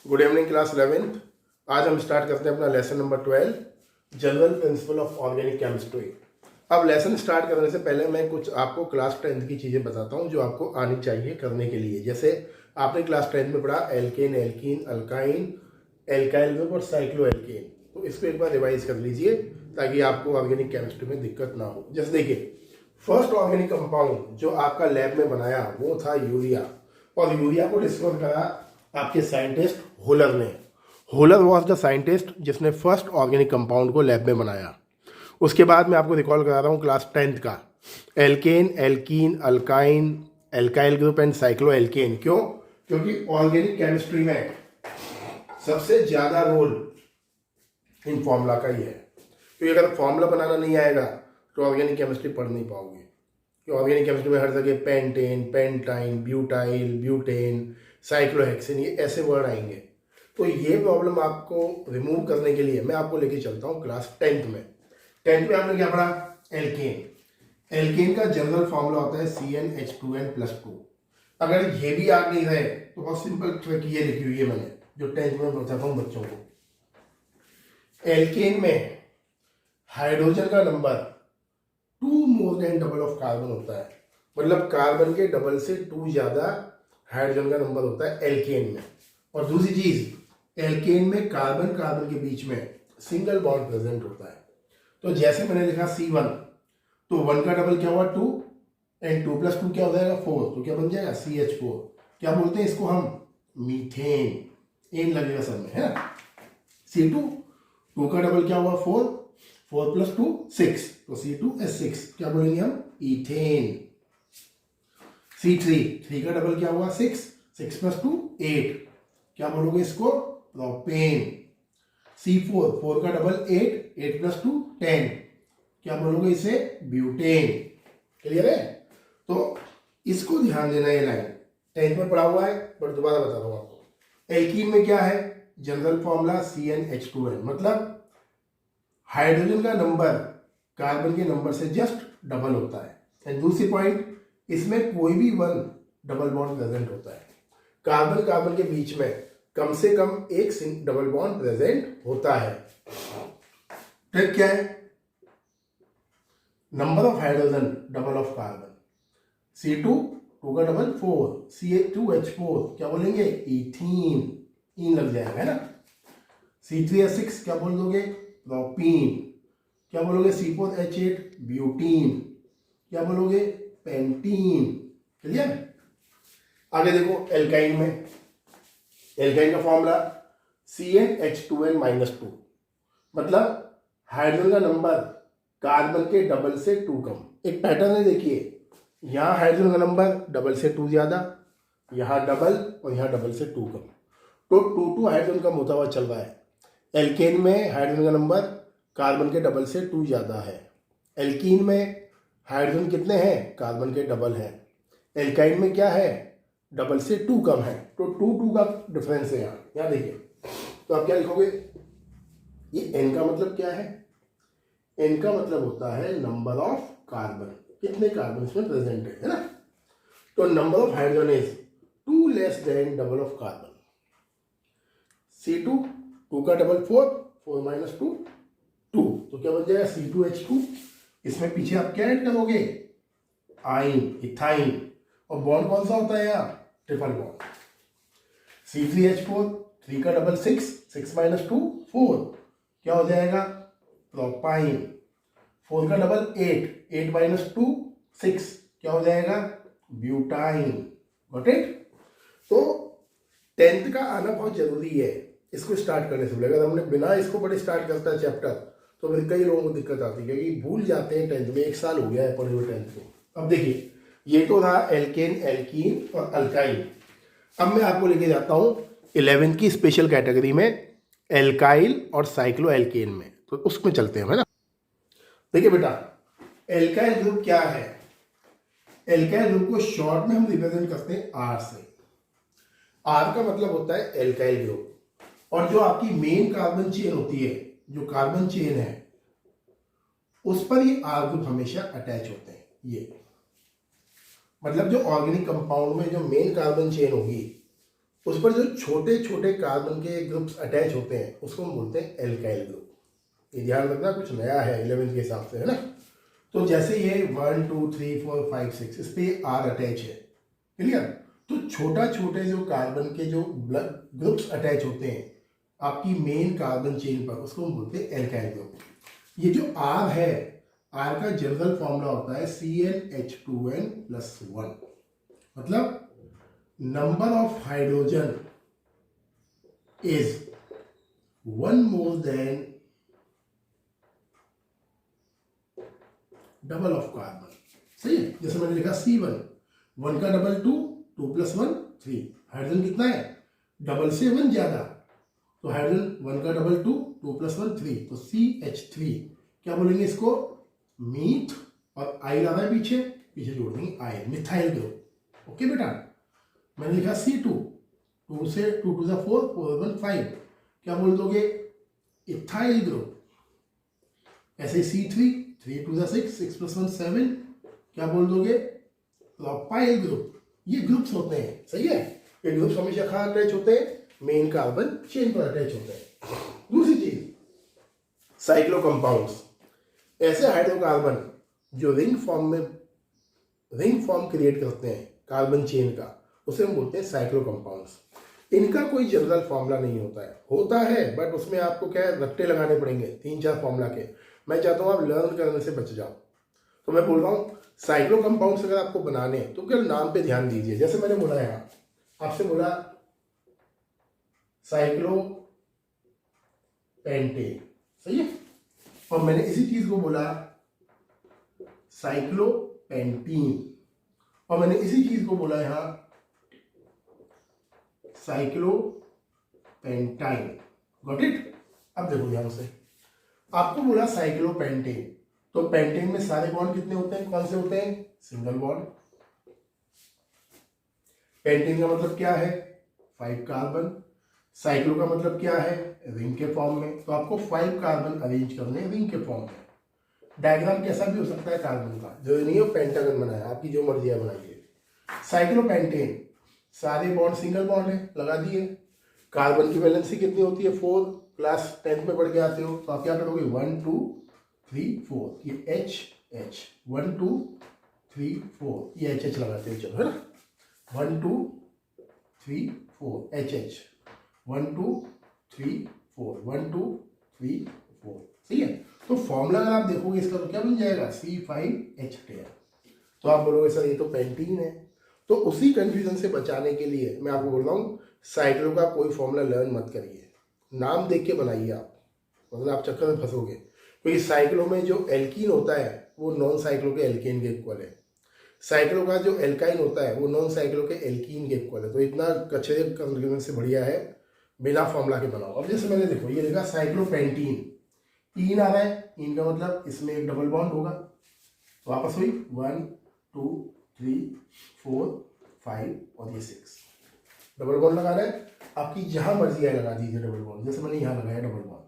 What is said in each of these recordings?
Good evening class 11th। आज हम start करते हैं अपना lesson number 12 general principle of organic chemistry. अब लेसन स्टार्ट करने से पहले मैं कुछ आपको क्लास 10th की चीज़ें बताता हूँ जो आपको आनी चाहिए करने के लिए। जैसे आपने क्लास 10th में पढ़ा alkane, alkene, alkyne, alkyl group और साइक्लो एल्केन, तो इसको एक बार रिवाइज कर लीजिए ताकि आपको ऑर्गेनिक केमिस्ट्री में दिक्कत ना हो। जैसे देखिए, फर्स्ट ऑर्गेनिक कंपाउंड जो आपका लैब में बनाया वो था यूरिया, और यूरिया को डिस्कवर करा आपके साइंटिस्ट होलर ने। होलर वॉज द साइंटिस्ट जिसने फर्स्ट ऑर्गेनिक कंपाउंड को लैब में बनाया। उसके बाद मैं आपको रिकॉल करा रहा हूँ क्लास 10th का alkane, alkene, alkyne, alkyl group and cycloalkane. क्यों? क्योंकि ऑर्गेनिक केमिस्ट्री में सबसे ज़्यादा रोल इन फॉर्मूला का ही है। क्योंकि अगर फॉर्मूला बनाना नहीं आएगा तो ऑर्गेनिक केमिस्ट्री पढ़ नहीं पाओगे। कि ऑर्गेनिक केमिस्ट्री में हर जगह pentane, pentyne, butyl, butane, cyclohexane, ये ऐसे वर्ड आएंगे। तो ये प्रॉब्लम आपको रिमूव करने के लिए मैं आपको लेके चलता हूँ क्लास 10th में। 10th में आपने क्या पढ़ा? एल्केन। एल्केन का जनरल फॉर्मूला होता है CnH2n+2। अगर ये भी याद नहीं रहे तो बहुत सिंपल ट्रिक ये लिखी हुई है मैंने, जो 10th में बताता हूँ बच्चों को। एल्केन में हाइड्रोजन का number 2 more than double of carbon होता है, मतलब कार्बन के डबल से 2 ज़्यादा हाइड्रोजन का नंबर होता है एल्केन में। और दूसरी चीज़, एल्केन में कार्बन कार्बन के बीच में सिंगल बॉन्ड प्रेजेंट होता है। तो जैसे मैंने लिखा C1, तो 1 का डबल क्या हुआ 2, एंड 2 + 2 क्या हो जाएगा 4, तो क्या बन जाएगा CH4। क्या बोलते हैं इसको हम? मीथेन। एन लगेगा सर में, है ना। C2, 2 का डबल क्या हुआ 4, 4 + 2 6, तो C2H6 क्या बोलेंगे हम? इथेन। C3, 3 का डबल क्या हुआ 6, 6 + 2 8, क्या बोलोगे इसको? प्रोपेन। C4, 4 का डबल 8, 8 + 2 10, क्या बोलोगे इसे? ब्यूटेन। क्लियर है? तो इसको ध्यान देना, ये लाइन 10th में पढ़ा हुआ है पर दोबारा बता रहा हूं आपको। एल्कीन में क्या है? जनरल फॉर्मूला CnH2n, मतलब हाइड्रोजन का नंबर कार्बन के नंबर से जस्ट डबल होता है। एंड दूसरी पॉइंट, इसमें कोई भी 1 डबल बॉन्ड प्रेजेंट होता है। कार्बन कार्बन के बीच में कम से कम एक डबल बॉन्ड प्रेजेंट होता है। ट्रिक क्या है? Number of hydrogen double of carbon. C2, 2 का डबल 4, CH2H4, क्या बोलेंगे? इथीन। इन लग जाएगा, है ना। C3H6 क्या बोल दोगे? प्रोपीन। क्या बोलोगे? C4H8 butene. क्या बोलोगे? पेंटीन। क्लियर? आगे देखो, एल्काइन में, एल्काइन का फॉर्मूला CnH2n-2, मतलब हाइड्रोजन का नंबर कार्बन के डबल से 2 कम। एक पैटर्न है, देखिए, यहाँ हाइड्रोजन का नंबर डबल से 2 ज्यादा, यहाँ डबल और यहाँ डबल से 2 कम, तो 2 हाइड्रोजन कम होता हुआ चल रहा है। एल्केन में हाइड्रोजन का नंबर कार्बन के डबल से 2 ज़्यादा है। एल्कीन में हाइड्रोजन कितने हैं? कार्बन के डबल हैं। एल्काइन में क्या है? डबल से 2 कम है, तो 2 का डिफरेंस है यहाँ देखिए। तो आप क्या लिखोगे? ये N का मतलब क्या है? N का मतलब होता है नंबर ऑफ कार्बन, कितने कार्बन इसमें प्रेजेंट है ना। तो number of hydrogen is 2 less than double of carbon. C2, 2 का डबल 4, 4 - 2 2, तो क्या बन जाएगा? C2H2। इसमें पीछे आप क्या ऐड करोगे? आइन, इथाइन। और बॉन्ड कौन सा होता है यहाँ? Triple bond. C3H4, 3 का डबल 6, 6 - 2 4, क्या हो जाएगा? प्रोपाइन। 4 का डबल 8, 8 - 2 6, क्या हो जाएगा? ब्यूटाइन। Got it? तो 10th का आना बहुत जरूरी है इसको स्टार्ट करने से पहले। अगर हमने बिना इसको पढ़े स्टार्ट करता है चैप्टर तो फिर कई लोगों को दिक्कत आती है, क्योंकि भूल जाते हैं 10th में। 1 साल हो गया है पढ़े हुए 10th को। अब देखिए, ये तो रहा एल्केन, एल्कीन और अल्काइन। अब मैं आपको लेके जाता हूँ 11th की स्पेशल कैटेगरी में, एल्काइल और साइक्लो एल्केन में, तो उसमें चलते हैं, है ना। देखिए बेटा, एल्काइल ग्रुप क्या है? एल्काइल ग्रुप को शॉर्ट में हम रिप्रेजेंट करते हैं R से। R का मतलब होता है एल्काइल ग्रुप, और जो आपकी मेन कार्बन चेन होती है, जो कार्बन चेन है, उस पर ये R ग्रुप हमेशा अटैच होते हैं। ये मतलब जो ऑर्गेनिक कंपाउंड में जो मेन कार्बन चेन होगी उस पर जो छोटे छोटे कार्बन के ग्रुप्स अटैच होते हैं उसको हम बोलते हैं एल्काइल ग्रुप। ये ध्यान रखना, कुछ नया है 11th के हिसाब से, है ना। तो जैसे ये 1 2 3 4 5 6 इस पे आर अटैच है, क्लियर। तो छोटा छोटे जो कार्बन के जो ग्रुप्स अटैच होते हैं आपकी मेन कार्बन चेन पर, उसको हम बोलते हैं एल्काइल ग्रुप। ये जो आर है, आर का जनरल फॉर्मूला होता है CnH2n+1, मतलब number of hydrogen is 1 more than double of carbon. सही है, जैसे मैंने लिखा C1, 1 का डबल 2, 2 + 1 3। हाइड्रोजन कितना है, डबल से 1 ज्यादा, तो हाइड्रोजन 1 का डबल 2, 2 + 1 3, तो CH3 क्या बोलेंगे इसको, मीथ, और आई रहा है पीछे, पीछे जोड़ देंगे आई, मिथाइल ग्रुप। ओके बेटा, मैंने लिखा C2, 2 से 2 2 4, 4 1 5, क्या बोल दोगे, इथाइल ग्रुप। ऐसे C3, 3 2 6, 6 + 1 7, क्या बोल दोगे, प्रोपाइल ग्रुप। ये ग्रुप्स होते हैं, सही है। ये ग्रुप्स हमेशा कहाँ अटैच होते हैं, मेन कार्बन चेन पर अटैच होते हैं। दूसरी चीज, साइक्लो कंपाउंड्स, ऐसे हाइड्रोकार्बन जो रिंग फॉर्म क्रिएट करते हैं कार्बन चेन का, उसे हम बोलते हैं साइक्लो कंपाउंड्स। इनका कोई जनरल फॉर्मूला नहीं होता है बट उसमें आपको क्या है, रट्टे लगाने पड़ेंगे 3-4 फॉर्मूला के। मैं चाहता हूँ आप लर्न करने से बच जाओ, तो मैं बोल रहा हूँ साइक्लो कंपाउंड्स अगर आपको बनाने हैं तो केवल नाम पे ध्यान दीजिए। जैसे मैंने बोला यहाँ, आपसे बोला साइक्लो पेंटेन, सही है, और मैंने इसी चीज को बोला साइक्लो पेंटीन, और मैंने इसी चीज को बोला यहाँ साइक्लो पेंटाइन। Got it. अब देखो ध्यान से, आपको बोला साइक्लो पेंटेन, तो पेंटेन में सारे बॉन्ड कितने होते हैं, कौन से होते हैं, सिंगल बॉन्ड। पेंटेन का मतलब क्या है, 5 कार्बन। साइक्लो का मतलब क्या है, रिंग के फॉर्म में, तो आपको 5 कार्बन अरेंज करने रिंग के फॉर्म में। डायग्राम कैसा भी हो सकता है कार्बन का, जो नहीं हो पेंटागन बनाया, आपकी जो मर्जी है बनाइए। साइक्लो पेंटेन, सारे बॉन्ड सिंगल बॉन्ड है, लगा दिए। कार्बन की वैलेंसी कितनी होती है, 4, क्लास 10th में पढ़ के आते हो, तो आप क्या करोगे, 1 2 3 4, ये H 1 2 3 4, ये H लगाते हो, चलो, है ना। 1 2 3 4 H 1 2 3 4, 1 2 3 4, सही है। तो फॉर्मूला अगर आप देखोगे इसका तो क्या बन जाएगा, C5H10। तो आप बोलोगे सर ये तो पेंटीन है। तो उसी कंफ्यूजन से बचाने के लिए मैं आपको बोल रहा हूँ साइक्लो का कोई फॉर्मूला लर्न मत करिए, नाम देख के बनाइए आप, मतलब आप चक्कर में फंसोगे। क्योंकि साइक्लो में जो एल्कीन होता है वो नॉन साइक्लो के एल्केन के इक्वल है, साइक्लो का जो एल्काइन होता है वो नॉन साइक्लो के एल्कीन के इक्वल है। तो इतना कचरे कंफ्यूजन से बढ़िया है बिना फॉर्मूला के बनाओ। अब जैसे मैंने देखो ये लिखा साइक्लोपेंटीन, इन आ रहा है, इन का मतलब इसमें एक डबल बॉन्ड होगा, तो वापस हुई 1 2 3 4 5 और ये 6, डबल बॉन्ड लगा रहे हैं। आपकी जहां मर्जी है लगा दीजिए डबल बॉन्ड, जैसे मैंने यहाँ लगाया डबल बॉन्ड,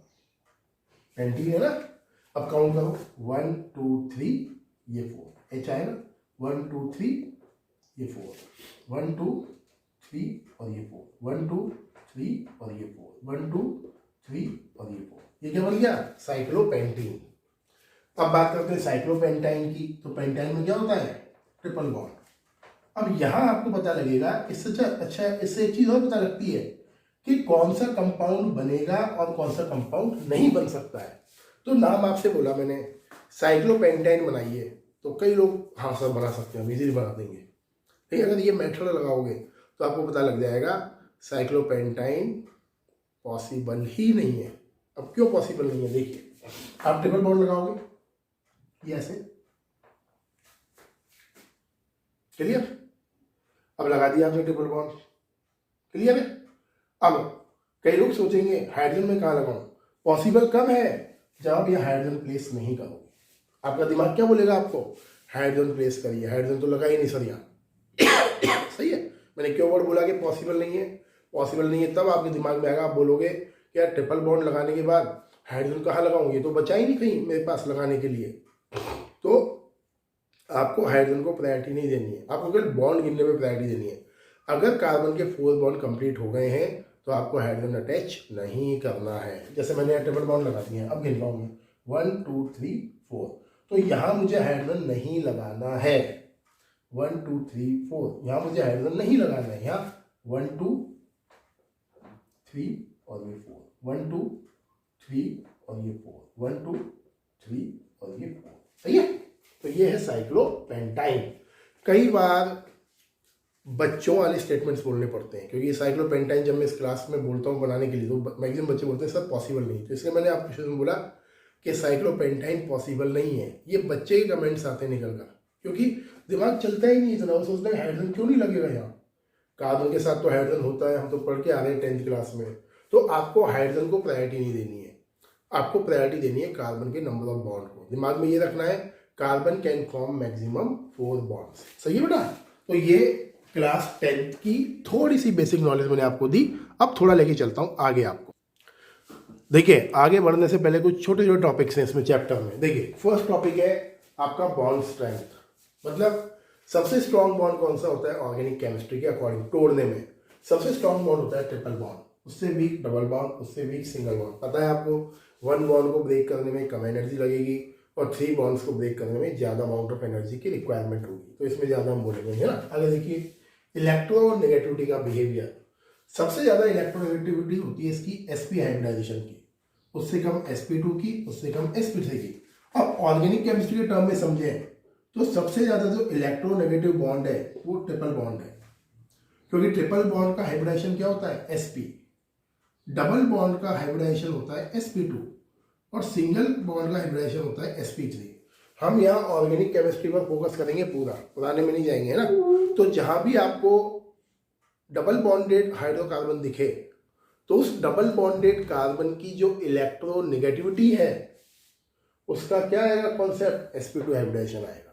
पेंटीन है ना। अब काउंट करो 1 2 3, ये 4, H आएगा, 1 2 3, ये 4, 1 2 3 और ये 4, 1 2 3 और ये 4, 1 2 3 और ये 4, ये क्या बन गया, साइक्लोपेंटीन। अब बात करते हैं साइक्लोपेंटाइन की, तो पेंटाइन में क्या होता है, ट्रिपल बॉन्ड। अब यहां आपको पता लगेगा, इससे अच्छा इससे एक चीज और पता लगती है कि कौन सा कंपाउंड बनेगा और कौन सा कंपाउंड नहीं बन सकता है। तो नाम आपसे बोला मैंने साइक्लोपेंटाइन बनाइए, तो कई लोग हाँ सर बना सकते हैं, इजीली बना देंगे। ठीक है, अगर ये मेथड लगाओगे तो आपको पता लग जाएगा साइक्लोपेंटाइन पॉसिबल ही नहीं है। अब क्यों पॉसिबल नहीं है, देखिए आप ट्रिपल बॉन्ड लगाओगे ये ऐसे, क्लियर। अब लगा दिया आपने ट्रिपल बॉन्ड, क्लियर है। अब कई लोग सोचेंगे हाइड्रोजन में कहाँ लगाऊं, पॉसिबल कब है, जब आप ये हाइड्रोजन प्लेस नहीं करोगे। आपका दिमाग क्या बोलेगा आपको, हाइड्रोजन प्लेस करिए, हाइड्रोजन तो लगा ही नहीं सर यहाँ। सही है, मैंने क्यों वर्ड बोला कि पॉसिबल नहीं है, पॉसिबल नहीं है तब आपके दिमाग में आएगा, आप बोलोगे कि यार ट्रिपल बॉन्ड लगाने के बाद हाइड्रोजन कहाँ लगाऊं, ये तो बचा ही नहीं कहीं मेरे पास लगाने के लिए। तो आपको हाइड्रोजन को प्रायोरिटी नहीं देनी है, आपको केवल बॉन्ड गिनने में प्रायोरिटी देनी है। अगर कार्बन के 4 बॉन्ड कंप्लीट हो गए हैं तो आपको हाइड्रोजन अटैच नहीं करना है। जैसे मैंने ट्रिपल बॉन्ड लगा दिए हैं, अब गिन पाऊंगी 1 2 3 4, तो यहाँ मुझे हाइड्रोजन नहीं लगाना है। 1 2 3 4, यहाँ मुझे हाइड्रोजन नहीं लगाना है। यहाँ 1 2 3 और ये 4, 1 2 3 और ये 4, 1 2 3 और ये 4, सही है। तो ये है साइक्लोपेंटाइन। कई बार बच्चों वाले स्टेटमेंट्स बोलने पड़ते हैं, क्योंकि साइक्लोपेंटाइन जब मैं इस क्लास में बोलता हूँ बनाने के लिए तो मैक्सिमम बच्चे बोलते हैं सर पॉसिबल नहीं, तो इसलिए मैंने आपको शुरू में बोला कि साइक्लोपेंटाइन पॉसिबल नहीं है। ये बच्चे के कमेंट्स आते निकल कर, क्योंकि दिमाग चलता ही नहीं इतना, वो सोचते हैं हाइड्रोजन क्यों नहीं लगेगा यहाँ, कार्बन के साथ तो हाइड्रोजन होता है, हम तो पढ़ के आ रहे हैं 10th क्लास में। तो आपको हाइड्रोजन को प्रायोरिटी नहीं देनी है, आपको प्रायोरिटी देनी है कार्बन के नंबर ऑफ बॉन्ड को। दिमाग में ये रखना है carbon can form maximum 4 bonds, सही है बेटा। तो ये क्लास 10th की थोड़ी सी बेसिक नॉलेज मैंने आपको दी। अब थोड़ा लेके चलता हूँ आगे आपको। देखिए आगे बढ़ने से पहले कुछ छोटे छोटे टॉपिक्स हैं इसमें चैप्टर में। देखिए फर्स्ट टॉपिक है आपका बॉन्ड स्ट्रेंथ, मतलब सबसे स्ट्रॉन्ग बॉन्ड कौन सा होता है ऑर्गेनिक केमिस्ट्री के अकॉर्डिंग तोड़ने में। सबसे स्ट्रॉन्ग बॉन्ड होता है ट्रिपल बॉन्ड, उससे वीक डबल बॉन्ड, उससे वीक सिंगल बॉन्ड। पता है आपको 1 बॉन्ड को ब्रेक करने में कम एनर्जी लगेगी और 3 बॉन्ड्स को ब्रेक करने में ज़्यादा अमाउंट ऑफ एनर्जी की रिक्वायरमेंट होगी, तो इसमें ज़्यादा हम बोलेंगे, है ना। आगे देखिए इलेक्ट्रोनेगेटिविटी का बिहेवियर। सबसे ज़्यादा इलेक्ट्रोनेगेटिविटी होती है इसकी sp हाइब्रिडाइजेशन की, उससे कम sp2 की, उससे कम sp3 की। अब ऑर्गेनिक केमिस्ट्री के टर्म में समझें तो सबसे ज़्यादा जो इलेक्ट्रोनेगेटिव बॉन्ड है वो ट्रिपल बॉन्ड है, क्योंकि ट्रिपल बॉन्ड का हाइब्रिडाइजेशन क्या होता है sp, डबल बॉन्ड का हाइब्रिडाइजेशन होता है sp2 और सिंगल बॉन्ड का हाइब्रिडाइजेशन होता है sp3। हम यहाँ ऑर्गेनिक केमिस्ट्री पर फोकस करेंगे, पूरा पुराने में नहीं जाएंगे, है ना। तो जहां भी आपको डबल बॉन्डेड हाइड्रोकार्बन दिखे तो उस डबल बॉन्डेड कार्बन की जो इलेक्ट्रोनेगेटिविटी है उसका क्या आएगा कॉन्सेप्ट, sp2 हाइब्रिडाइजेशन आएगा।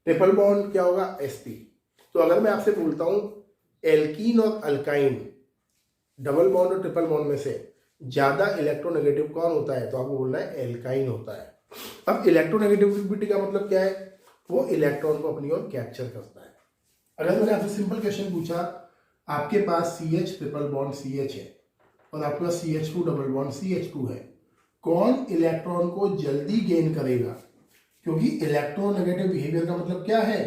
ट्रिपल बॉन्ड क्या होगा sp। तो अगर मैं आपसे बोलता हूं एल्कीन और अल्काइन डबल बॉन्ड और ट्रिपल बॉन्ड में से ज्यादा इलेक्ट्रोनेगेटिव कौन होता है, तो आपको बोलना है एल्काइन होता है। अब इलेक्ट्रोनेगेटिविटी का मतलब क्या है, वो इलेक्ट्रॉन को अपनी ओर कैप्चर करता है। अगर मैंने आपसे सिंपल क्वेश्चन पूछा, आपके पास CH ट्रिपल बॉन्ड CH है और आपके पास CH2 डबल बॉन्ड CH2 है, कौन इलेक्ट्रॉन को जल्दी गेन करेगा, क्योंकि इलेक्ट्रोनेगेटिव बिहेवियर का मतलब क्या है,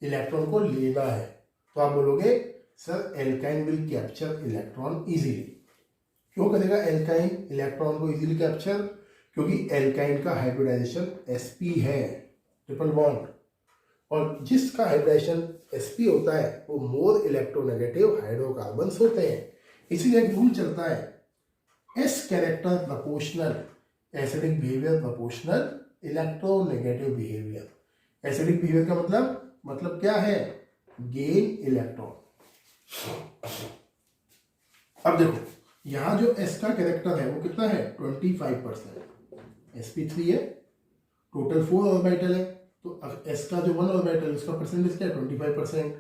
इलेक्ट्रॉन को लेना है। तो आप बोलोगे sir alkyne will capture electron easily. क्यों करेगा एल्काइन इलेक्ट्रॉन को इजीली कैप्चर, क्योंकि एल्काइन का हाइब्रिडाइजेशन sp है ट्रिपल बॉन्ड, और जिसका हाइब्रिडाइजेशन sp होता है वो मोर इलेक्ट्रोनेगेटिव हाइड्रोकार्बन्स होते हैं। इसीलिए एक रूल चलता है S character proportional, acidic behaviour proportional electronegative behaviour. Acidic behaviour का मतलब क्या है, गेन इलेक्ट्रॉन। अब देखो यहां जो S का कैरेक्टर है वो कितना है 25%, sp3 है, टोटल 4 ऑर्बिटल है, तो S का जो 1 ऑर्बिटल उसका परसेंटेज क्या है 25%।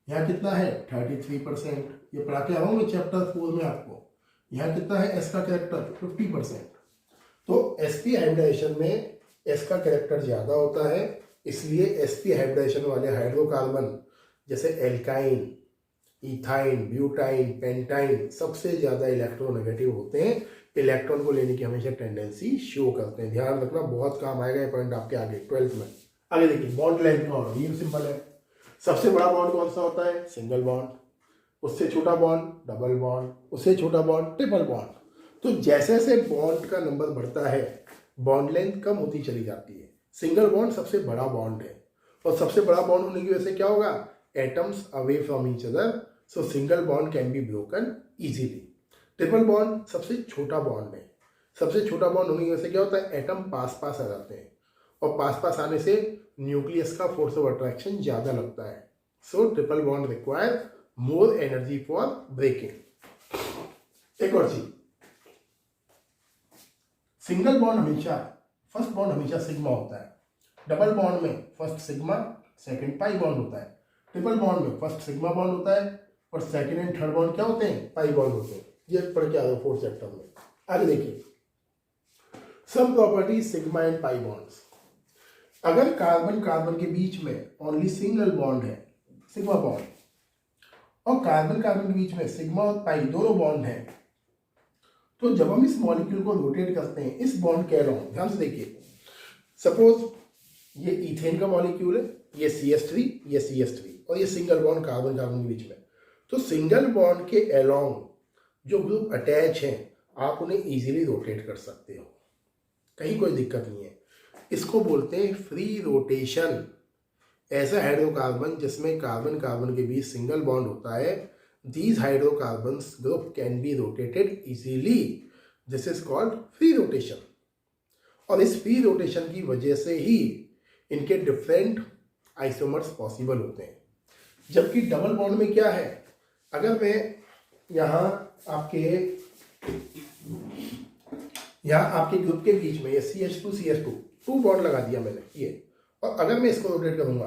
यहाँ कितना है 33%, ये पढ़ा के आ रहा हूँ मैं चैप्टर 4 में आपको। यहाँ कितना है S का कैरेक्टर 50%। तो sp हाइब्रिडाइजेशन में S का कैरेक्टर ज्यादा होता है, इसलिए sp हाइब्रिडाइजेशन वाले हाइड्रोकार्बन जैसे एल्काइन, इथाइन, ब्यूटाइन, पेंटाइन सबसे ज्यादा इलेक्ट्रोनेगेटिव होते हैं, इलेक्ट्रॉन को लेने की हमेशा टेंडेंसी शो करते हैं। ध्यान रखना, बहुत काम आएगा ये पॉइंट आपके आगे 12th में। आगे देखिए बॉन्ड लेंथ का ऑर्डर, ये सिंपल है। सबसे बड़ा बॉन्ड कौन सा होता है, सिंगल बॉन्ड, उससे छोटा बॉन्ड डबल बॉन्ड, उससे छोटा बॉन्ड ट्रिपल बॉन्ड। तो जैसे जैसे बॉन्ड का नंबर बढ़ता है बॉन्ड लेंथ कम होती चली जाती है। सिंगल बॉन्ड सबसे बड़ा बॉन्ड है, और सबसे बड़ा बॉन्ड होने की वजह से क्या होगा, atoms away from each other, so single bond can be broken easily. Triple bond सबसे छोटा बॉन्ड है, सबसे छोटा बॉन्ड होने की वजह से क्या होता है, एटम पास पास आ जाते हैं, और पास पास आने से न्यूक्लियस का फोर्स ऑफ अट्रैक्शन ज्यादा लगता है। So triple bond require more energy for breaking. एक और चीज, सिंगल बॉन्ड हमेशा, फर्स्ट बॉन्ड हमेशा सिग्मा होता है, डबल बॉन्ड में first sigma second pi bond होता है, ट्रिपल बॉन्ड में फर्स्ट सिग्मा बॉन्ड होता है और सेकंड एंड थर्ड बॉन्ड क्या होते हैं, पाई बॉन्ड होते हैं। ये पढ़ के आ रहा है 4th चैप्टर में। आगे देखिए sum property sigma and pi bonds. अगर कार्बन कार्बन के बीच में ओनली सिंगल बॉन्ड है सिग्मा बॉन्ड, और कार्बन कार्बन के बीच में सिग्मा और पाई दोनों बॉन्ड हैं, तो जब हम इस मॉलिक्यूल को रोटेट करते हैं इस बॉन्ड के अलोंग, ध्यान से देखिए, सपोज ये इथेन का मॉलिक्यूल है, ये CH3, ये CH3 और ये सिंगल बॉन्ड कार्बन कार्बन के बीच में, तो सिंगल बॉन्ड के अलोंग जो ग्रुप अटैच हैं आप उन्हें इजीली रोटेट कर सकते हो, कहीं कोई दिक्कत नहीं है। इसको बोलते हैं फ्री रोटेशन। ऐसा हाइड्रोकार्बन जिसमें कार्बन कार्बन के बीच सिंगल बॉन्ड होता है, these hydrocarbons group can be rotated easily, this is called free rotation। और इस फ्री रोटेशन की वजह से ही इनके डिफरेंट आइसोमर्स पॉसिबल होते हैं। जबकि डबल बॉन्ड में क्या है, अगर मैं यहाँ आपके ग्रुप के बीच में ये CH2 CH2 टू बॉन्ड लगा दिया मैंने ये, और अगर मैं इसको रोटेट करूंगा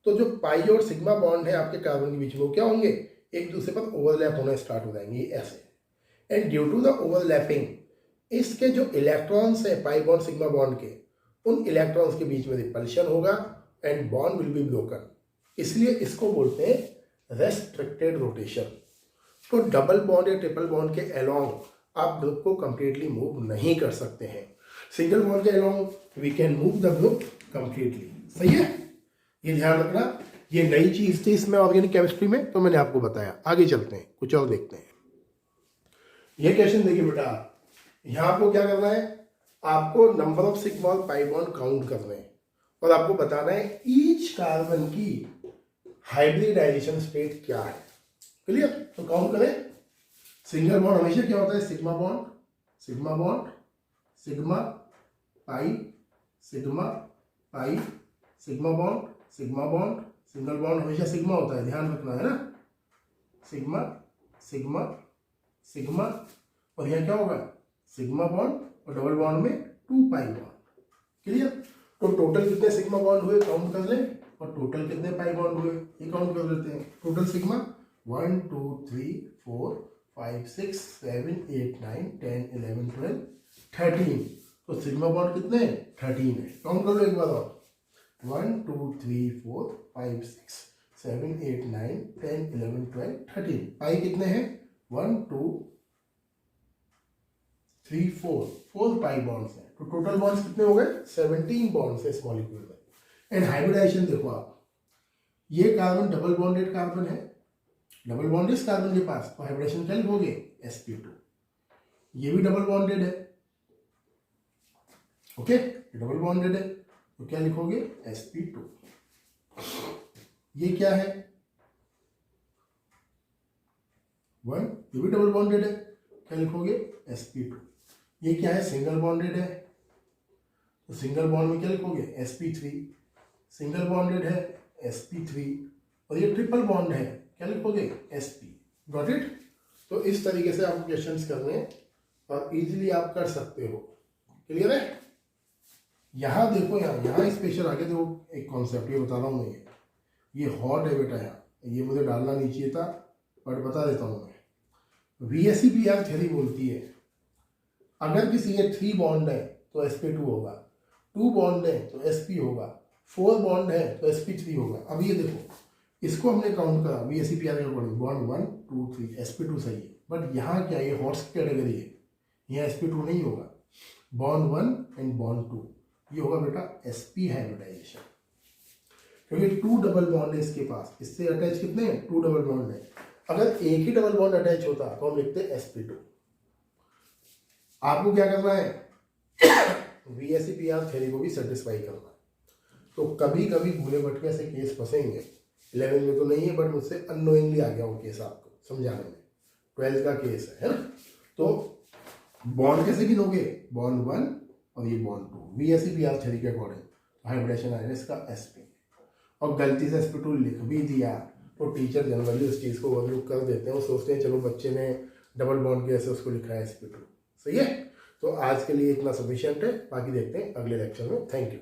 तो जो पाई और सिग्मा बॉन्ड है आपके कार्बन के बीच में वो क्या होंगे, एक दूसरे पर ओवरलैप होना स्टार्ट हो जाएंगे ऐसे। And due to the overlapping इसके जो इलेक्ट्रॉन्स है पाई बॉन्ड सिग्मा बॉन्ड के, उन इलेक्ट्रॉन्स के बीच में रिपल्शन होगा and bond will be broken, इसलिए इसको बोलते हैं रेस्ट्रिक्टेड रोटेशन। तो डबल बॉन्ड या ट्रिपल बॉन्ड के अलोंग आप ग्रुप को कंप्लीटली मूव नहीं कर सकते हैं, सिंगल बॉन्ड के along we can move the group completely. सही है, ये ध्यान रखना, ये नई चीज थी इसमें ऑर्गेनिक केमिस्ट्री में, तो मैंने आपको बताया। आगे चलते हैं, कुछ और देखते हैं। ये क्वेश्चन देखिए बेटा, यहाँ आपको क्या करना है, आपको नंबर ऑफ सिग्मा और पाई बॉन्ड काउंट करने हैं और आपको बताना है ईच कार्बन की हाइब्रिडाइजेशन स्टेट क्या है। क्लियर, तो काउंट करें। सिंगल बॉन्ड हमेशा क्या होता है, sigma bond sigma bond sigma pi sigma pi sigma bond sigma bond, single bond हमेशा सिग्मा होता है, ध्यान रखना है ना, सिग्मा सिग्मा सिग्मा, और यहाँ क्या होगा सिग्मा बॉन्ड और डबल बॉन्ड में 2 पाई बॉन्ड। क्लियर, तो टोटल कितने सिग्मा बॉन्ड हुए काउंट कर लें, और टोटल कितने पाई बॉन्ड हुए ये काउंट कर लेते हैं। टोटल सिग्मा 1 2 3 4 5 6 7 8 9 10 11 12 13, तो सिग्मा बॉन्ड कितने 13 है, काउंट कर लो एक बार और, 1 2 3 4 5 6 7 8 9 10 11 12 13, पाई कितने हैं 1 2 3 4 पाई बॉन्ड्स हैं, तो टोटल बॉन्ड्स कितने हो गए 17 बॉन्ड्स है इस मॉलिक्यूल में। एंड हाइब्रिडाइजेशन देखो आप, ये कार्बन डबल बॉन्डेड कार्बन है, डबल बॉन्ड इस कार्बन के पास, तो हाइब्रिडेशन क्या लिखोगे sp2, ये भी डबल बॉन्डेड है, ओके डबल बॉन्डेड है, तो क्या लिखोगे sp2। ये क्या है 1, ये भी डबल बॉन्डेड है, क्या लिखोगे sp2। ये क्या है सिंगल बॉन्डेड है, तो सिंगल बॉन्ड में क्या लिखोगे sp3, सिंगल बॉन्डेड है sp3, और ये ट्रिपल बॉन्ड है, क्या लिखोगे sp। Got it. तो इस तरीके से आपको क्वेश्चंस करने हैं और इजीली आप कर सकते हो। क्लियर है। यहाँ देखो, यहाँ स्पेशल आगे देखो एक कॉन्सेप्ट ये बता रहा हूँ मैं, ये हॉट है बेटा, यहाँ ये मुझे डालना नहीं चाहिए था बट बता देता हूँ मैं। VSEPR थ्योरी बोलती है अगर किसी के 3 बॉन्ड है तो sp2 होगा, 2 बॉन्ड है तो sp होगा, 4 बॉन्ड है तो sp3 होगा। अब ये देखो इसको हमने काउंट करा VSEPR के अकॉर्डिंग, बॉन्ड 1 2 3 sp2 सही है, बट यहाँ क्या ये हॉट्स कैटेगरी है, यहाँ sp2 नहीं होगा, बॉन्ड 1 एंड बॉन्ड 2 ये होगा बेटा sp हाइब्रिडाइजेशन, क्योंकि 2 डबल बॉन्ड है इसके पास, इससे अटैच कितने हैं 2 डबल बॉन्ड है। अगर एक ही डबल बॉन्ड अटैच होता तो हम लिखते sp2। आपको क्या करना है VSEPR थ्योरी को भी सेटिस्फाई करना है। तो कभी कभी भूले भटके से केस फंसेंगे, 11 में तो नहीं है बट मुझसे अननोइंगली आ गया वो केस आपको समझाने में, 12 का केस है ना। तो बॉन्ड कैसे गिनोगे, बॉन्ड 1 और ये बॉन्ड 2, VSEPR थ्योरी के अकॉर्डिंग हाइब्रिडेशन आएगा इसका sp, और गलती से sp2 लिख भी दिया तो टीचर जनरली उस चीज़ को ओवरलुक कर देते हैं, वो सोचते हैं चलो बच्चे ने डबल बॉन्ड के ऐसे उसको लिखा है sp2। सही है, तो आज के लिए इतना सफिशिएंट है, बाकी देखते हैं अगले लेक्चर में। Thank you.